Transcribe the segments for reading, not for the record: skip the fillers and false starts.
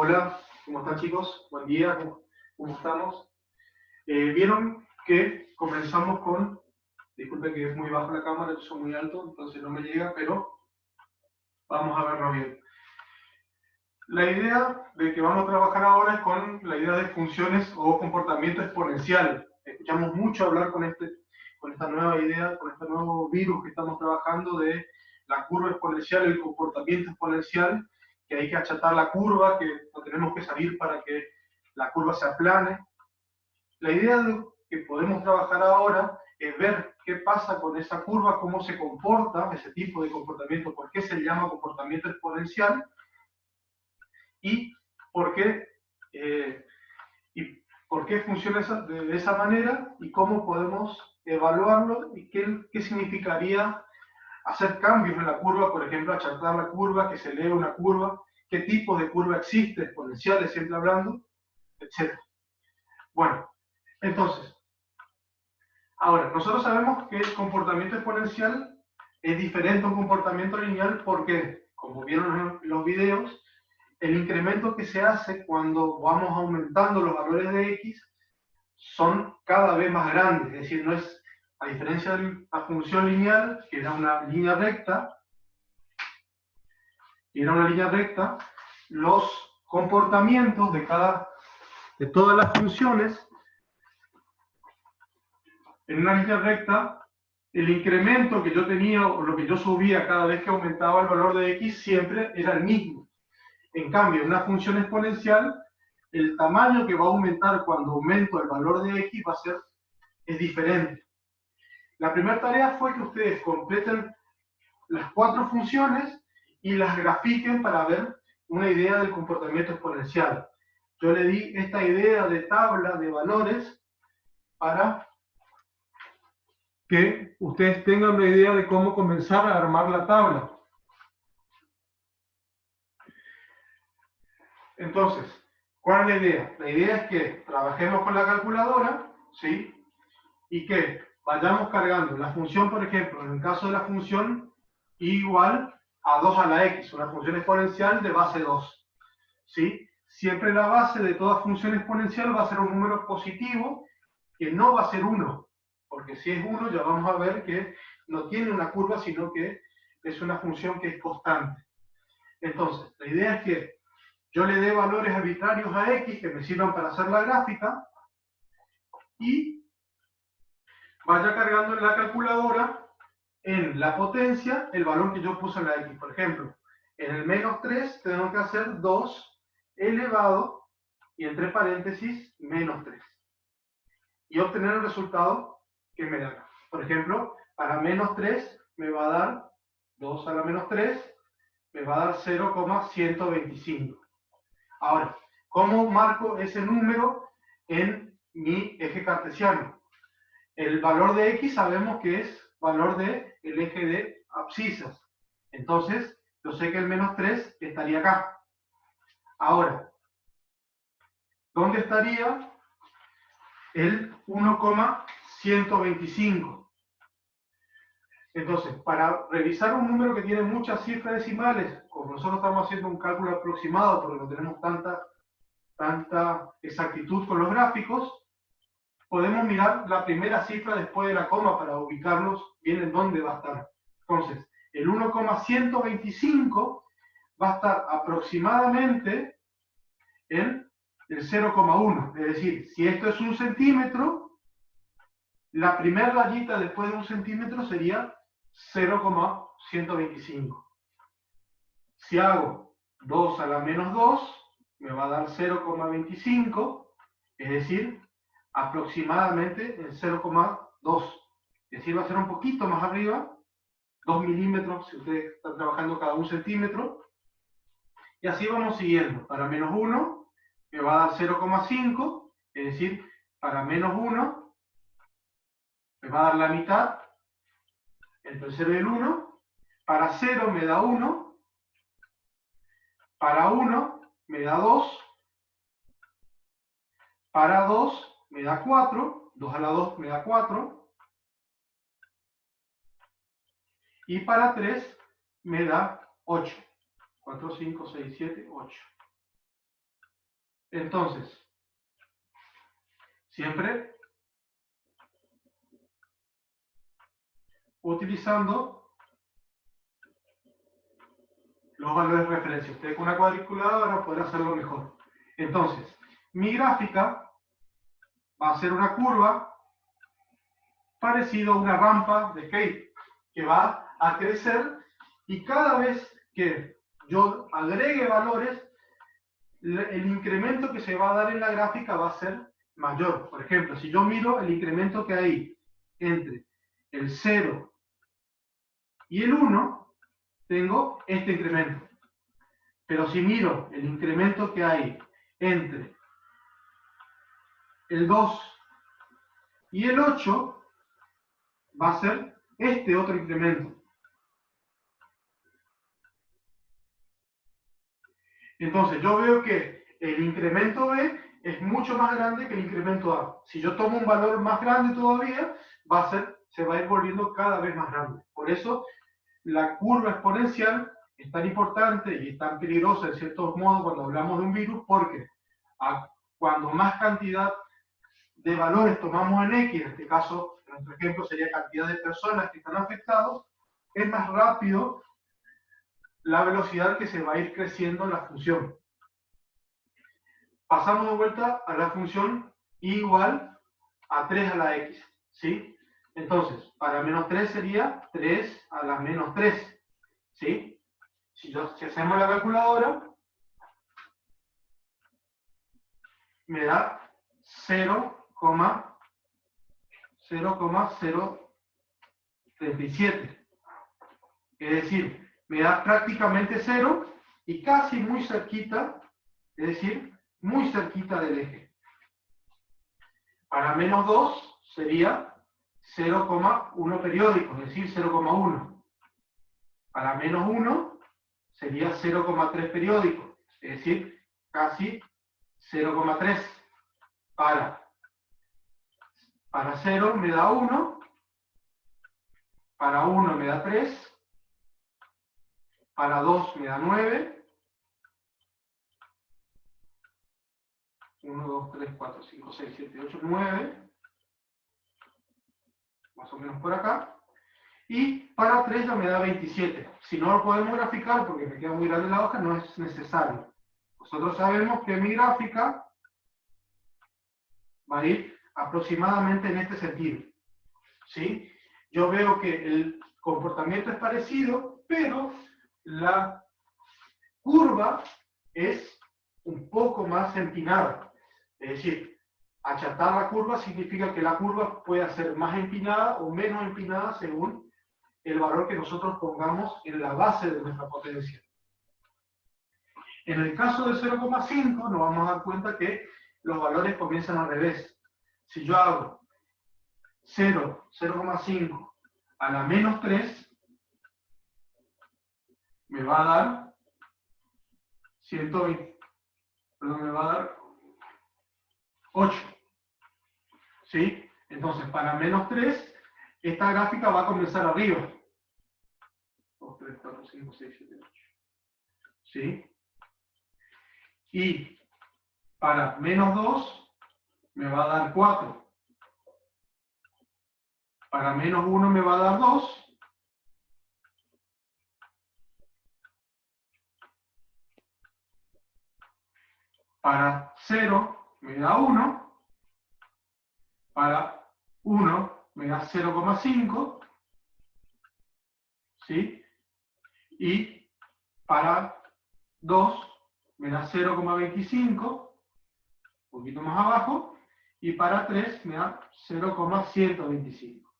Hola, ¿cómo están chicos? Buen día, ¿cómo estamos? Vieron que comenzamos con, disculpen que es muy baja la cámara, yo soy muy alto, entonces no me llega, pero vamos a verlo bien. La idea de que vamos a trabajar ahora es con la idea de funciones o comportamiento exponencial. Escuchamos mucho hablar con esta nueva idea, con este nuevo virus que estamos trabajando de la curva exponencial, el comportamiento exponencial, que hay que achatar la curva, que no tenemos que salir para que la curva se aplane. La idea que podemos trabajar ahora es ver qué pasa con esa curva, cómo se comporta ese tipo de comportamiento, por qué se llama comportamiento exponencial y por qué, eh, y por qué funciona de esa manera y cómo podemos evaluarlo y qué significaría hacer cambios en la curva, por ejemplo, achatar la curva, que se eleve una curva, qué tipo de curva existe, exponenciales siempre hablando, etc. Bueno, entonces, ahora, nosotros sabemos que el comportamiento exponencial es diferente a un comportamiento lineal porque, como vieron en los videos, el incremento que se hace cuando vamos aumentando los valores de x son cada vez más grandes, es decir, no es, a diferencia de la función lineal, que era una línea recta, los comportamientos de todas las funciones en una línea recta, el incremento que yo tenía o lo que yo subía cada vez que aumentaba el valor de x siempre era el mismo. En cambio, en una función exponencial, el tamaño que va a aumentar cuando aumento el valor de x es diferente. La primera tarea fue que ustedes completen las 4 funciones y las grafiquen para ver una idea del comportamiento exponencial. Yo le di esta idea de tabla de valores para que ustedes tengan una idea de cómo comenzar a armar la tabla. Entonces, ¿cuál es la idea? La idea es que trabajemos con la calculadora, ¿sí? Y que vayamos cargando la función, por ejemplo, en el caso de la función y igual a 2 a la x, una función exponencial de base 2, ¿sí? Siempre la base de toda función exponencial va a ser un número positivo que no va a ser 1, porque si es 1 ya vamos a ver que no tiene una curva, sino que es una función que es constante. Entonces, la idea es que yo le dé valores arbitrarios a x que me sirvan para hacer la gráfica y vaya cargando en la calculadora en la potencia el valor que yo puse en la x. Por ejemplo, en el menos 3 tengo que hacer 2 elevado y entre paréntesis menos 3. Y obtener el resultado que me da. Por ejemplo, para menos 3 me va a dar 2 a la menos 3, me va a dar 0,125. Ahora, ¿cómo marco ese número en mi eje cartesiano? El valor de x sabemos que es valor del eje de abscisas. Entonces, yo sé que el menos 3 estaría acá. Ahora, ¿dónde estaría el 1,125? Entonces, para revisar un número que tiene muchas cifras decimales, como nosotros estamos haciendo un cálculo aproximado porque no tenemos tanta exactitud con los gráficos, podemos mirar la primera cifra después de la coma para ubicarnos bien en dónde va a estar. Entonces, el 1,125 va a estar aproximadamente en el 0,1. Es decir, si esto es 1 centímetro, la primera rayita después de 1 centímetro sería 0,125. Si hago 2 a la menos 2, me va a dar 0,25, es decir, aproximadamente en 0,2. Es decir, va a ser un poquito más arriba, 2 milímetros si ustedes están trabajando cada 1 centímetro. Y así vamos siguiendo. Para menos 1 me va a dar 0,5, es decir, para menos 1 me va a dar la mitad entre el 0 y el 1. Para 0 me da 1. Para 1 me da 2. Para 2 me da 4. 2 a la 2 me da 4. Y para 3 me da 8. 4, 5, 6, 7, 8. Entonces, siempre utilizando los valores de referencia. Usted con una cuadriculadora podrá hacerlo mejor. Entonces, mi gráfica va a ser una curva parecida a una rampa de skate que va a crecer y cada vez que yo agregue valores, el incremento que se va a dar en la gráfica va a ser mayor. Por ejemplo, si yo miro el incremento que hay entre el 0 y el 1, tengo este incremento. Pero si miro el incremento que hay entre el 2 y el 8, va a ser este otro incremento. Entonces yo veo que el incremento B es mucho más grande que el incremento A. Si yo tomo un valor más grande todavía, se va a ir volviendo cada vez más grande. Por eso la curva exponencial es tan importante y es tan peligrosa en ciertos modos cuando hablamos de un virus, porque cuando más cantidad de valores tomamos en X, en este caso, en nuestro ejemplo sería cantidad de personas que están afectados, es más rápido la velocidad que se va a ir creciendo en la función. Pasamos de vuelta a la función y igual a 3 a la X, ¿sí? Entonces, para menos 3 sería 3 a la menos 3, ¿sí? Si hacemos la calculadora, me da 0,037. Es decir, me da prácticamente 0 y casi muy cerquita, es decir, muy cerquita del eje. Para menos 2 sería 0,1 periódico, es decir, 0,1. Para menos 1 sería 0,3 periódico, es decir, casi 0,3. Para 0 me da 1, para 1 me da 3, para 2 me da 9, 1, 2, 3, 4, 5, 6, 7, 8, 9, más o menos por acá, y para 3 ya me da 27. Si no lo podemos graficar porque me queda muy grande la hoja, no es necesario. Nosotros sabemos que mi gráfica va a ir aproximadamente en este sentido, ¿sí? Yo veo que el comportamiento es parecido, pero la curva es un poco más empinada. Es decir, achatar la curva significa que la curva puede ser más empinada o menos empinada según el valor que nosotros pongamos en la base de nuestra potencia. En el caso del 0,5 nos vamos a dar cuenta que los valores comienzan al revés. Si yo hago 0, 0,5 a la menos 3, me va a dar 120, perdón, me va a dar 8. ¿Sí? Entonces, para menos 3, esta gráfica va a comenzar arriba. 2, 3, 4, 5, 6, 7, 8. ¿Sí? Y para menos 2, me va a dar 4. Para menos 1 me va a dar 2. Para 0 me da 1. Para 1 me da 0,5. ¿Sí? Y para 2 me da 0,25, un poquito más abajo, y para 3 me da 0,125,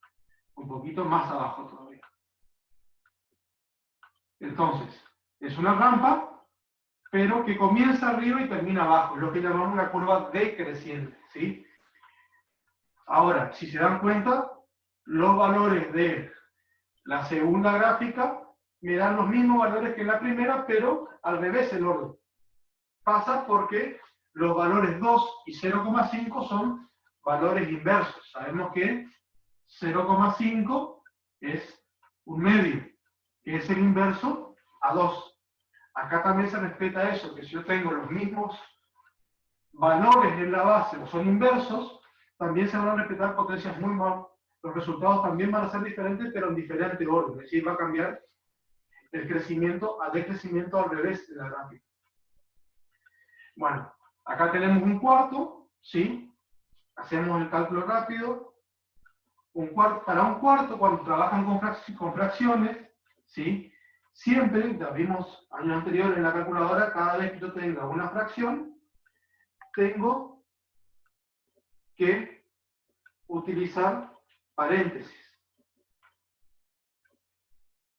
un poquito más abajo todavía. Entonces, es una rampa, pero que comienza arriba y termina abajo, lo que llamamos una curva decreciente, ¿sí? Ahora, si se dan cuenta, los valores de la segunda gráfica me dan los mismos valores que en la primera, pero al revés el orden. Pasa porque los valores 2 y 0,5 son valores inversos. Sabemos que 0,5 es un medio, que es el inverso a 2. Acá también se respeta eso, que si yo tengo los mismos valores en la base o son inversos, también se van a respetar potencias muy mal. Los resultados también van a ser diferentes, pero en diferente orden. Es decir, va a cambiar el crecimiento a decrecimiento al revés de la gráfica. Bueno, acá tenemos un cuarto, ¿sí? Hacemos el cálculo rápido. Para un cuarto, cuando trabajan con fracciones, ¿sí? Siempre, ya vimos años anteriores en la calculadora, cada vez que yo tenga una fracción, tengo que utilizar paréntesis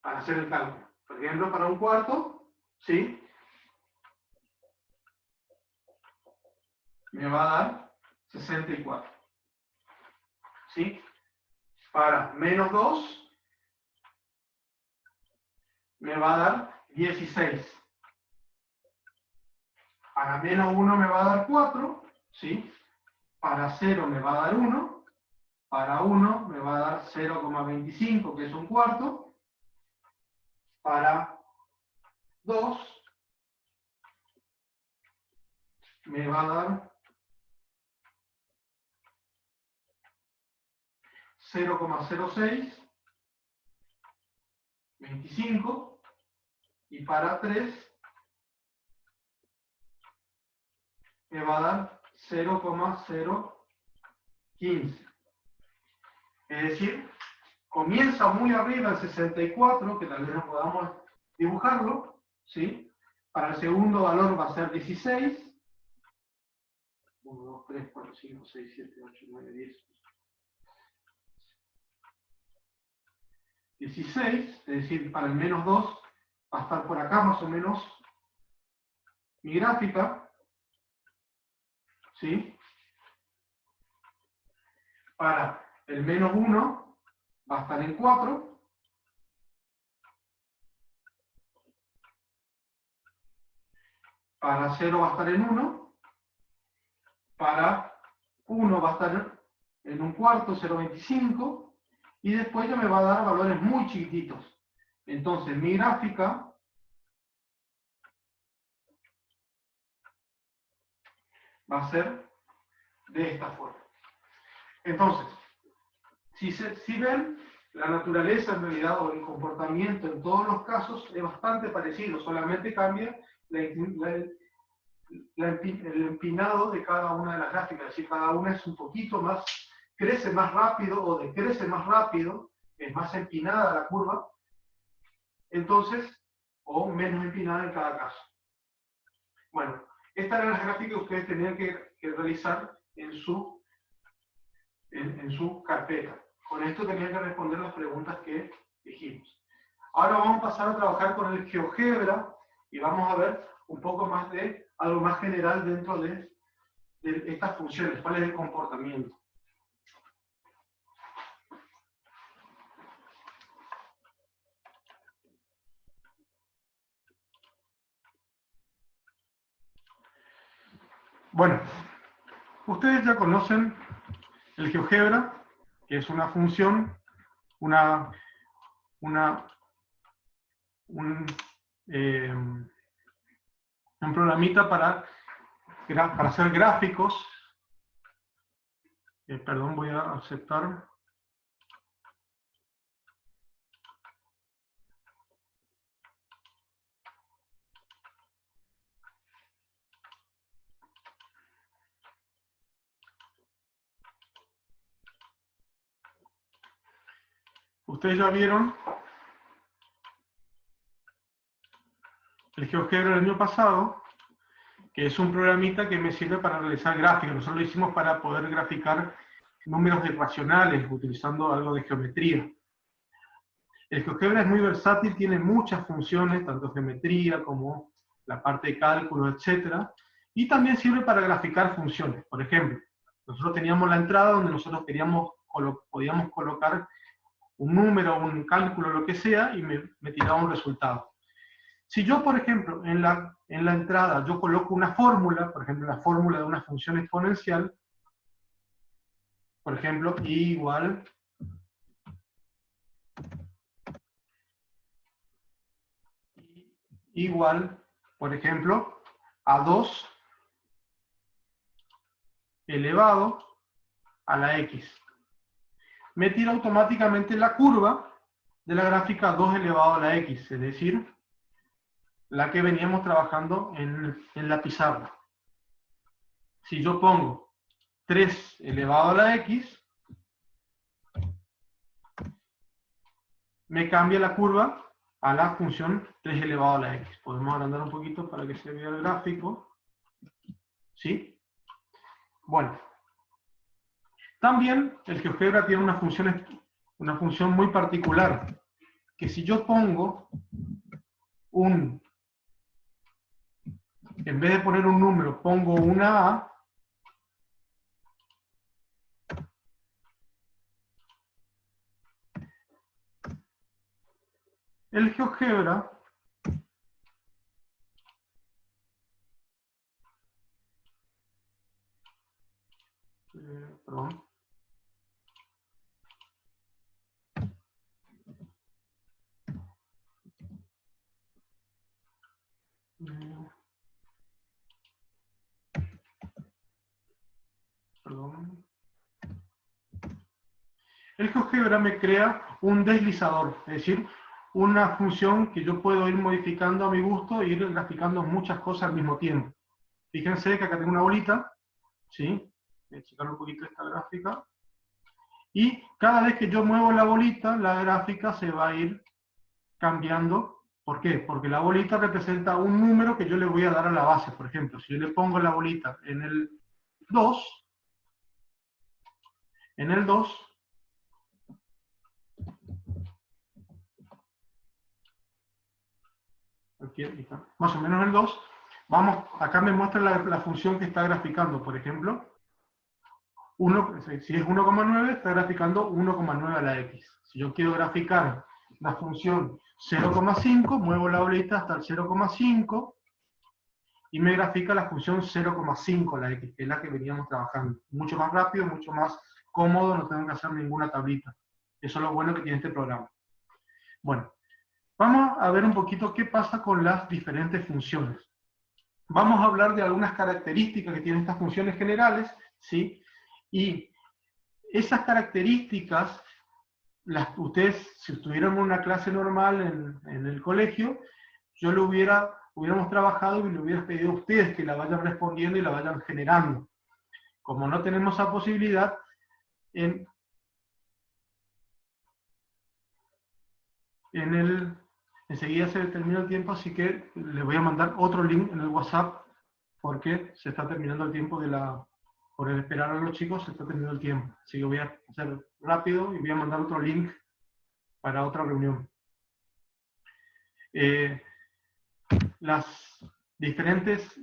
para hacer el cálculo. Por ejemplo, para un cuarto, ¿sí? Me va a dar 64. ¿Sí? Para menos 2, me va a dar 16. Para menos 1 me va a dar 4, ¿sí? Para 0 me va a dar 1. Para 1 me va a dar 0,25, que es un cuarto. Para 2 me va a dar 0,06, 25. Y para 3 me va a dar 0,015. Es decir, comienza muy arriba el 64, que tal vez no podamos dibujarlo, ¿sí? Para el segundo valor va a ser 16. 1, 2, 3, 4, 5, 6, 7, 8, 9, 10. 16, es decir, para el menos 2 va a estar por acá más o menos mi gráfica, ¿sí? Para el menos 1 va a estar en 4. Para 0 va a estar en 1. Para 1 va a estar en un cuarto, 0,25. Y después ya me va a dar valores muy chiquititos. Entonces, mi gráfica va a ser de esta forma. Entonces, si ven, la naturaleza en realidad o el comportamiento en todos los casos es bastante parecido, solamente cambia el empinado de cada una de las gráficas, es decir, cada una es un poquito más, crece más rápido o decrece más rápido, es más empinada la curva, entonces, o menos empinada en cada caso. Bueno, estas eran las gráficas que ustedes tenían que realizar en su carpeta. Con esto tenían que responder las preguntas que dijimos. Ahora vamos a pasar a trabajar con el GeoGebra y vamos a ver un poco más de algo más general dentro de estas funciones, cuál es el comportamiento. Bueno, ustedes ya conocen el GeoGebra, que es una función, un programita para hacer gráficos. Perdón, voy a aceptar. Ustedes ya vieron el GeoGebra del año pasado, que es un programita que me sirve para realizar gráficos. Nosotros lo hicimos para poder graficar números irracionales utilizando algo de geometría. El GeoGebra es muy versátil, tiene muchas funciones, tanto geometría como la parte de cálculo, etc. Y también sirve para graficar funciones. Por ejemplo, nosotros teníamos la entrada donde nosotros podíamos colocar un número, un cálculo, lo que sea, y me tiraba un resultado. Si yo, por ejemplo, en la entrada yo coloco una fórmula, por ejemplo, la fórmula de una función exponencial, por ejemplo, y igual, por ejemplo, a 2 elevado a la x. Me tira automáticamente la curva de la gráfica 2 elevado a la x, es decir, la que veníamos trabajando en la pizarra. Si yo pongo 3 elevado a la x, me cambia la curva a la función 3 elevado a la x. Podemos agrandar un poquito para que se vea el gráfico. ¿Sí? Bueno. También el GeoGebra tiene una función muy particular, que si yo pongo en vez de poner un número, pongo una A, el GeoGebra perdón. Perdón. El GeoGebra me crea un deslizador, es decir, una función que yo puedo ir modificando a mi gusto e ir graficando muchas cosas al mismo tiempo. Fíjense que acá tengo una bolita, ¿sí? Voy a checar un poquito esta gráfica. Y cada vez que yo muevo la bolita, la gráfica se va a ir cambiando. ¿Por qué? Porque la bolita representa un número que yo le voy a dar a la base. Por ejemplo, si yo le pongo la bolita en el 2, aquí está, más o menos el 2, vamos, acá me muestra la función que está graficando, por ejemplo, si es 1,9, está graficando 1,9 a la x. Si yo quiero graficar la función 0,5, muevo la bolita hasta el 0,5 y me grafica la función 0,5 a la x, que es la que veníamos trabajando. Mucho más rápido, mucho más cómodo, no tengo que hacer ninguna tablita. Eso es lo bueno que tiene este programa. Bueno, vamos a ver un poquito qué pasa con las diferentes funciones. Vamos a hablar de algunas características que tienen estas funciones generales, ¿sí? Y esas características, ustedes, si estuvieran en una clase normal en el colegio, yo hubiéramos trabajado y le hubiera pedido a ustedes que la vayan respondiendo y la vayan generando. Como no tenemos esa posibilidad, enseguida se termina el tiempo, así que les voy a mandar otro link en el WhatsApp, porque se está terminando el tiempo por esperar a los chicos, se está terminando el tiempo. Así que voy a hacer rápido y voy a mandar otro link para otra reunión. Las diferentes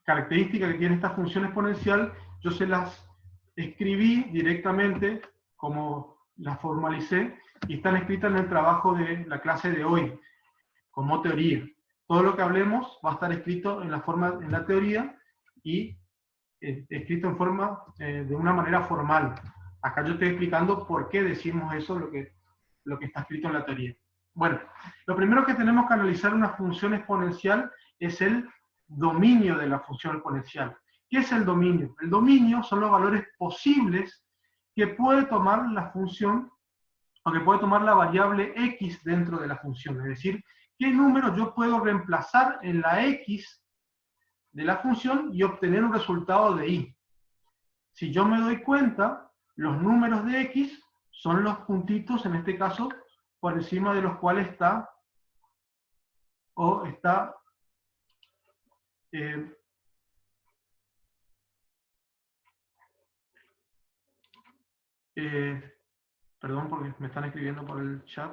características que tiene esta función exponencial, yo se las escribí directamente, como las formalicé, y están escritas en el trabajo de la clase de hoy, como teoría. Todo lo que hablemos va a estar escrito en la teoría y escrito de una manera formal. Acá yo estoy explicando por qué decimos eso, lo que está escrito en la teoría. Bueno, lo primero que tenemos que analizar una función exponencial es el dominio de la función exponencial. ¿Qué es el dominio? El dominio son los valores posibles que puede tomar la función, o que puede tomar la variable x dentro de la función. Es decir, qué número yo puedo reemplazar en la x de la función y obtener un resultado de y. Si yo me doy cuenta, los números de x son los puntitos, en este caso, por encima de los cuales está perdón porque me están escribiendo por el chat.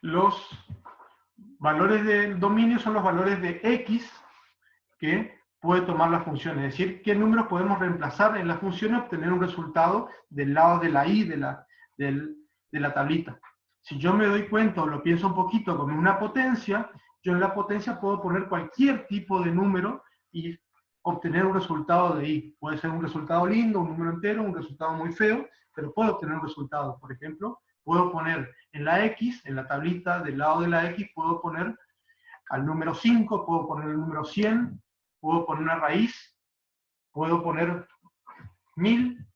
Los valores del dominio son los valores de x que puede tomar la función, es decir, qué números podemos reemplazar en la función y obtener un resultado del lado de la y de la tablita. Si yo me doy cuenta o lo pienso un poquito como una potencia, yo en la potencia puedo poner cualquier tipo de número y obtener un resultado de y. Puede ser un resultado lindo, un número entero, un resultado muy feo, pero puedo obtener un resultado. Por ejemplo, puedo poner en la x, en la tablita del lado de la x, puedo poner al número 5, puedo poner el número 100, puedo poner una raíz, puedo poner 1000,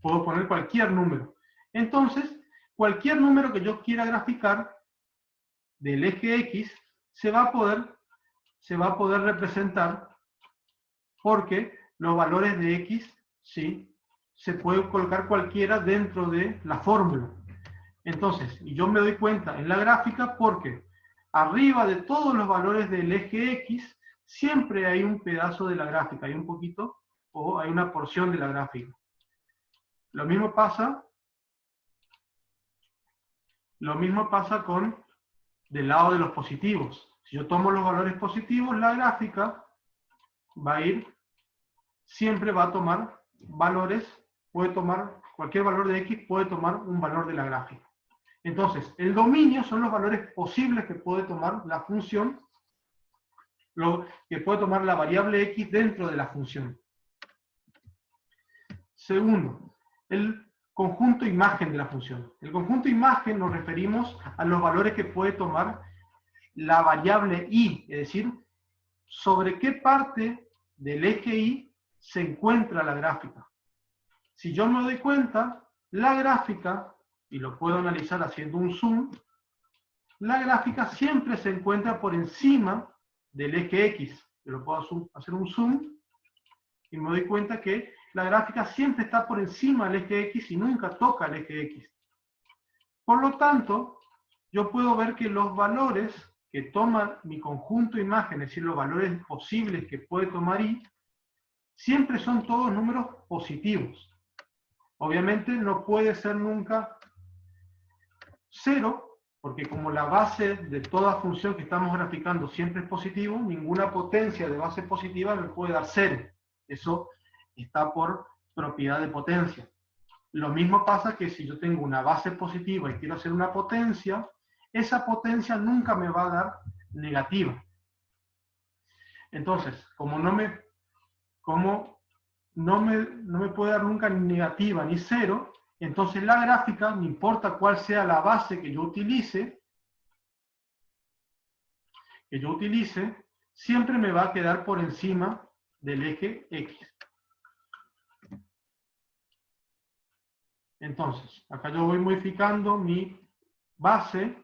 puedo poner cualquier número. Entonces, cualquier número que yo quiera graficar del eje X se va a poder representar, porque los valores de X, ¿sí?, se puede colocar cualquiera dentro de la fórmula. Entonces, y yo me doy cuenta en la gráfica porque arriba de todos los valores del eje X siempre hay un pedazo de la gráfica, hay un poquito, o hay una porción de la gráfica. Lo mismo pasa con del lado de los positivos. Si yo tomo los valores positivos, la gráfica siempre va a tomar valores, puede tomar, cualquier valor de X puede tomar un valor de la gráfica. Entonces, el dominio son los valores posibles que puede tomar la función, que puede tomar la variable X dentro de la función. Segundo, el conjunto imagen de la función. El conjunto imagen nos referimos a los valores que puede tomar la variable Y, es decir, sobre qué parte del eje Y se encuentra la gráfica. Si yo me doy cuenta, la gráfica, y lo puedo analizar haciendo un zoom, la gráfica siempre se encuentra por encima del eje X. Yo lo puedo hacer un zoom, y me doy cuenta que la gráfica siempre está por encima del eje X y nunca toca el eje X. Por lo tanto, yo puedo ver que los valores que toma mi conjunto imagen, es decir, los valores posibles que puede tomar Y, siempre son todos números positivos. Obviamente no puede ser nunca 0, porque como la base de toda función que estamos graficando siempre es positivo, ninguna potencia de base positiva me puede dar 0. Eso está por propiedad de potencia. Lo mismo pasa que si yo tengo una base positiva y quiero hacer una potencia, esa potencia nunca me va a dar negativa. Entonces, como no me puede dar nunca ni negativa ni 0, entonces la gráfica, no importa cuál sea la base que yo utilice, siempre me va a quedar por encima del eje X. Entonces, acá yo voy modificando mi base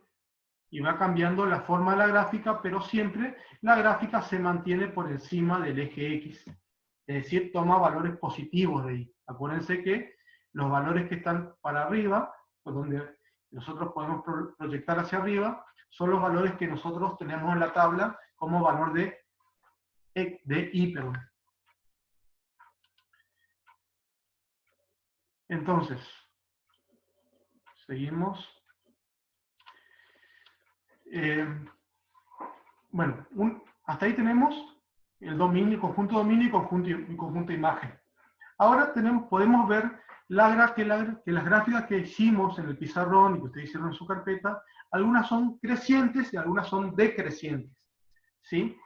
y va cambiando la forma de la gráfica, pero siempre la gráfica se mantiene por encima del eje X. Es decir, toma valores positivos de Y. Acuérdense que los valores que están para arriba, pues donde nosotros podemos proyectar hacia arriba, son los valores que nosotros tenemos en la tabla como valor de Y. Entonces, seguimos. Bueno, hasta ahí tenemos el dominio, conjunto dominio y conjunto imagen. Ahora podemos ver que las gráficas que hicimos en el pizarrón y que ustedes hicieron en su carpeta, algunas son crecientes y algunas son decrecientes, ¿sí?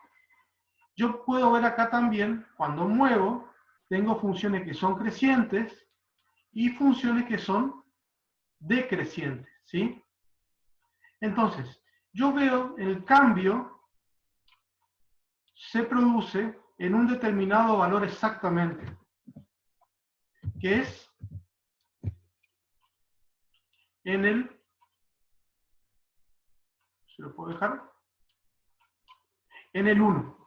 Yo puedo ver acá también, cuando muevo, tengo funciones que son crecientes y funciones que son decrecientes, ¿sí? Entonces, yo veo el cambio se produce en un determinado valor exactamente, que es en el, ¿se lo puedo dejar? En el 1.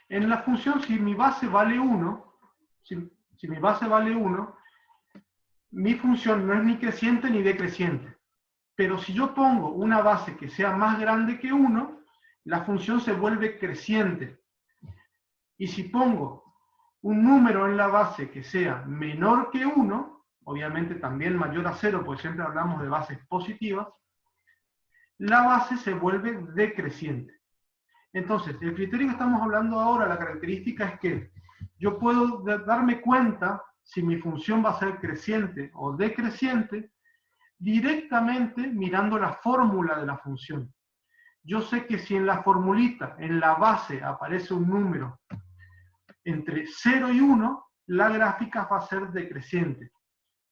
En la función, si mi base vale 1, si mi base vale 1, mi función no es ni creciente ni decreciente. Pero si yo pongo una base que sea más grande que 1, la función se vuelve creciente. Y si pongo un número en la base que sea menor que 1, obviamente también mayor a 0, porque siempre hablamos de bases positivas, la base se vuelve decreciente. Entonces, el criterio que estamos hablando ahora, la característica es que yo puedo darme cuenta si mi función va a ser creciente o decreciente directamente mirando la fórmula de la función. Yo sé que si en la formulita, en la base, aparece un número entre 0 y 1, la gráfica va a ser decreciente.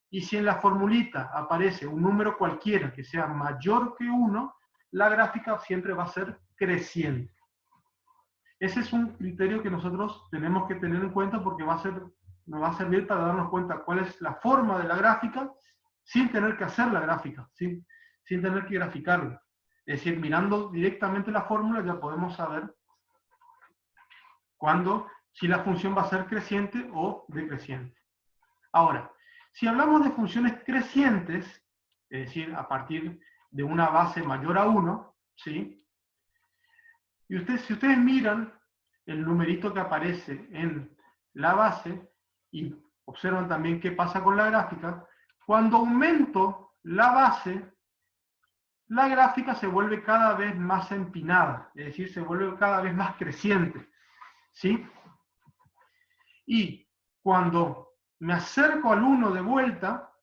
Y si en la formulita aparece un número cualquiera que sea mayor que 1, la gráfica siempre va a ser creciente. Ese es un criterio que nosotros tenemos que tener en cuenta porque nos va a servir para darnos cuenta cuál es la forma de la gráfica sin tener que hacer la gráfica, sin tener que graficarla. Es decir, mirando directamente la fórmula ya podemos saber si la función va a ser creciente o decreciente. Ahora, si hablamos de funciones crecientes, es decir, a partir de una base mayor a 1, ¿sí? Y si ustedes miran el numerito que aparece en la base y observan también qué pasa con la gráfica, cuando aumento la base, la gráfica se vuelve cada vez más empinada, es decir, se vuelve cada vez más creciente, ¿sí? Y cuando me acerco al 1 de vuelta,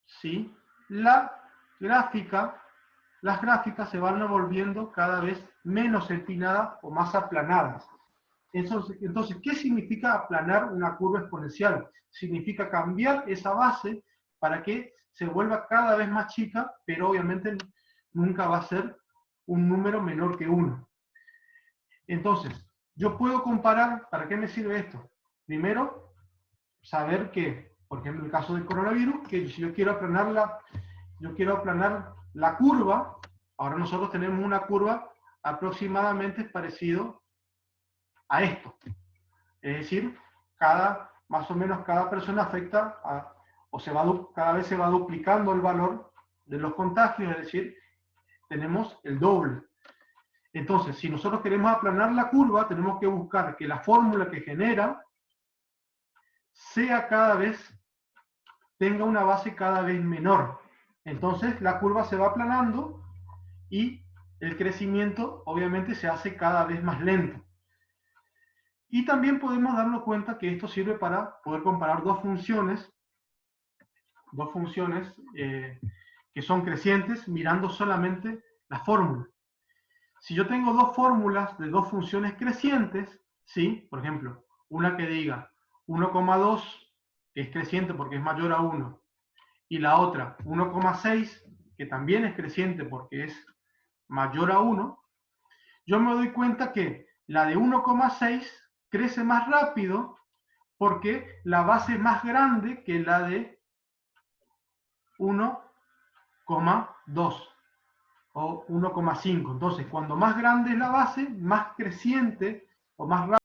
¿sí? Las gráficas se van volviendo cada vez menos empinadas o más aplanadas. Entonces, ¿qué significa aplanar una curva exponencial? Significa cambiar esa base para que se vuelva cada vez más chica, pero obviamente nunca va a ser un número menor que 1. Entonces, yo puedo comparar, ¿para qué me sirve esto? Primero, saber que, por ejemplo, en el caso del coronavirus, que si yo quiero aplanar la curva, ahora nosotros tenemos una curva aproximadamente parecido a esto. Es decir, más o menos cada persona afecta cada vez se va duplicando el valor de los contagios, es decir, tenemos el doble. Entonces, si nosotros queremos aplanar la curva, tenemos que buscar que la fórmula que genera tenga una base cada vez menor. Entonces, la curva se va aplanando y el crecimiento, obviamente, se hace cada vez más lento. Y también podemos darnos cuenta que esto sirve para poder comparar dos funciones que son crecientes mirando solamente la fórmula. Si yo tengo dos fórmulas de dos funciones crecientes, ¿sí? Por ejemplo, una que diga 1,2, que es creciente porque es mayor a 1, y la otra 1,6, que también es creciente porque es mayor a 1, yo me doy cuenta que la de 1,6 crece más rápido porque la base es más grande que la de 1,2 o 1,5. Entonces, cuando más grande es la base, más creciente o más rápido